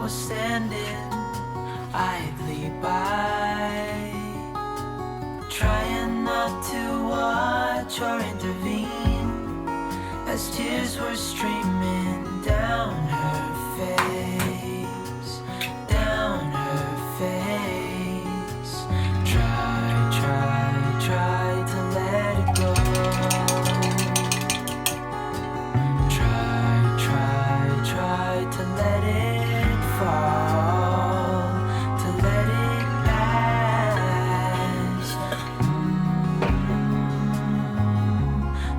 was standing idly by, trying not to watch or intervene as tears were streaming down her face, down her face. Try to let it go. Try to let it fall, to let it pass,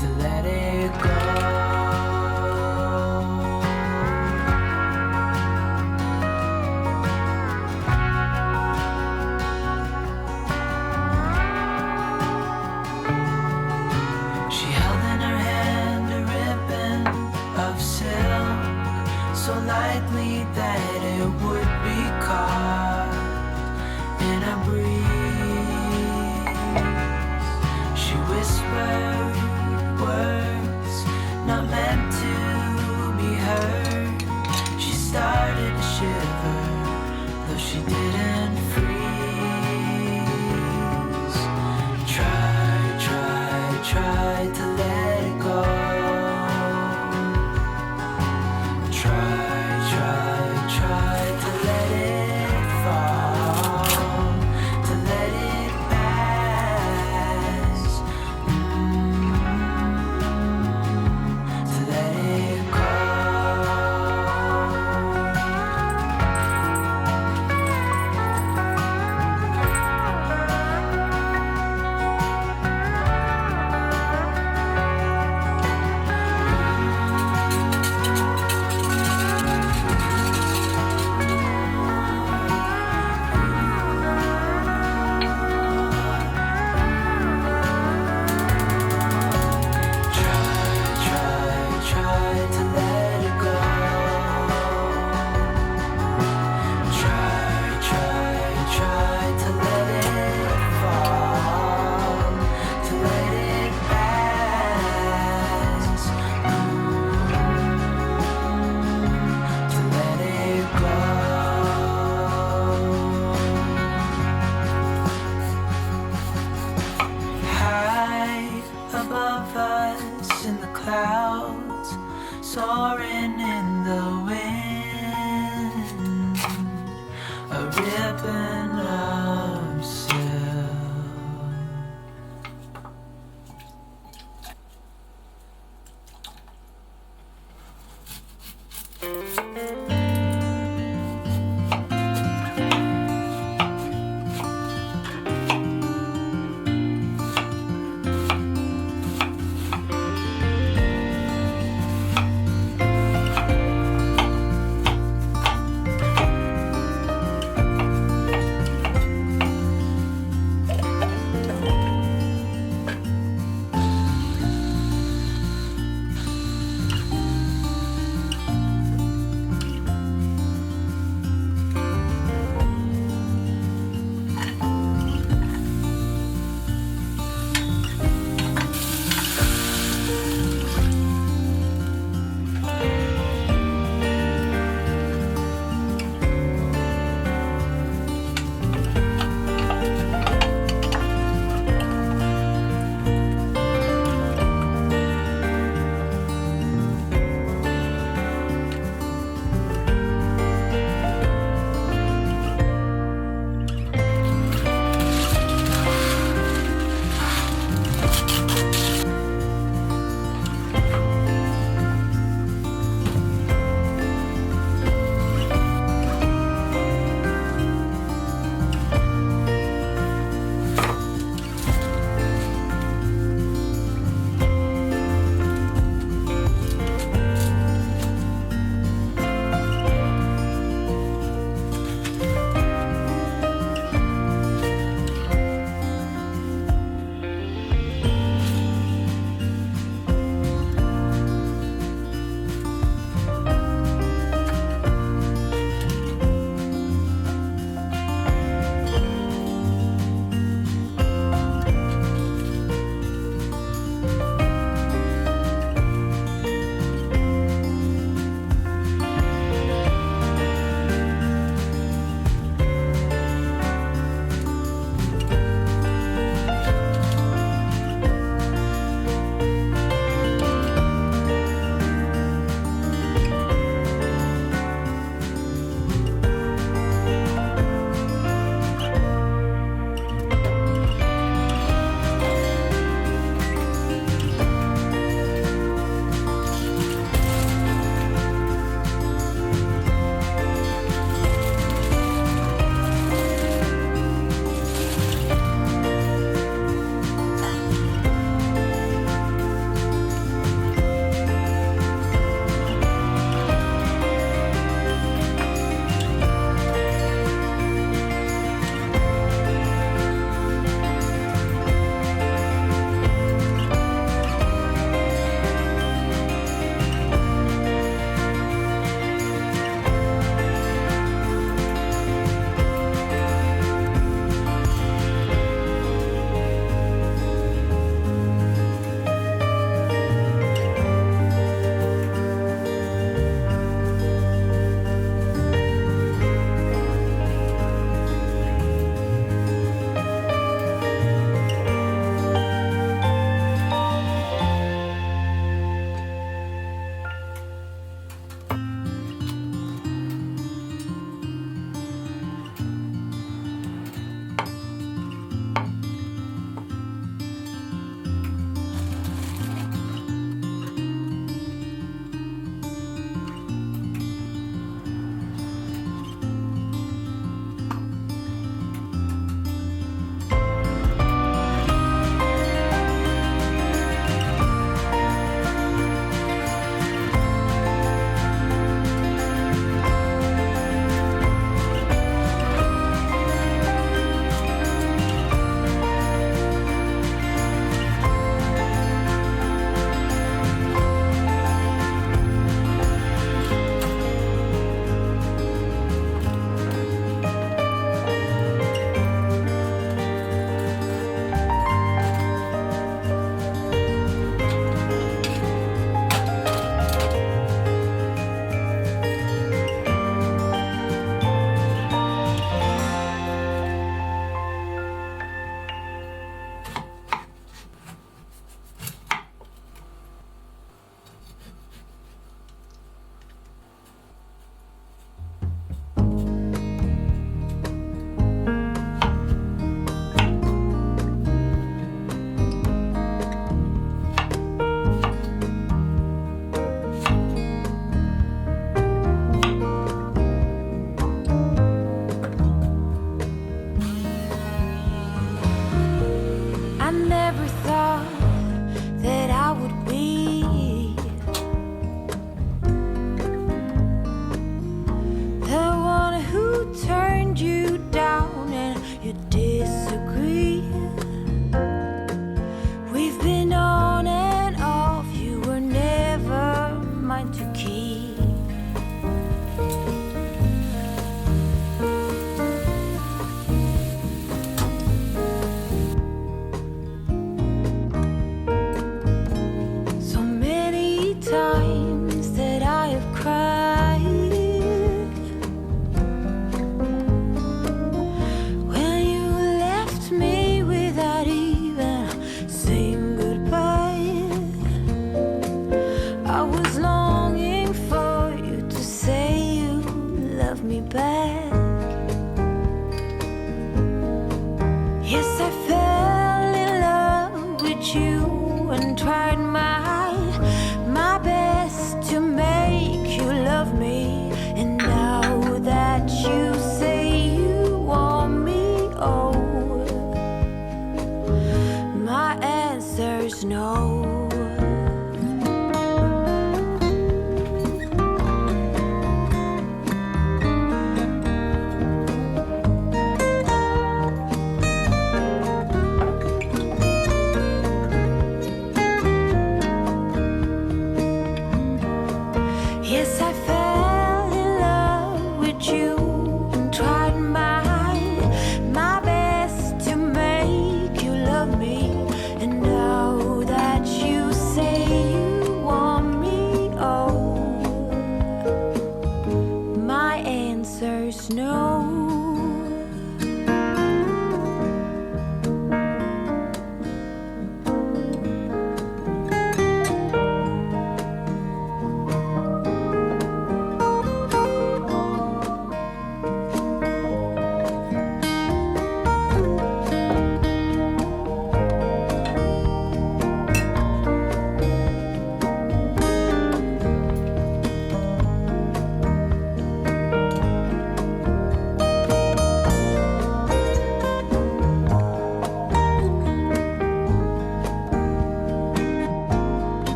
to let it go. She held in her hand a ribbon of silk, so lightly that it would be caught in a breeze. She whispered words not meant to be heard. She started to shiver, though she didn't freeze. Try to let it go. Try to let it fall, to let it pass, to let it go. Try to let it go. Try to let it fall, to let it pass, to let it go. High above us in the clouds, soaring in the wind, a ribbon of silk.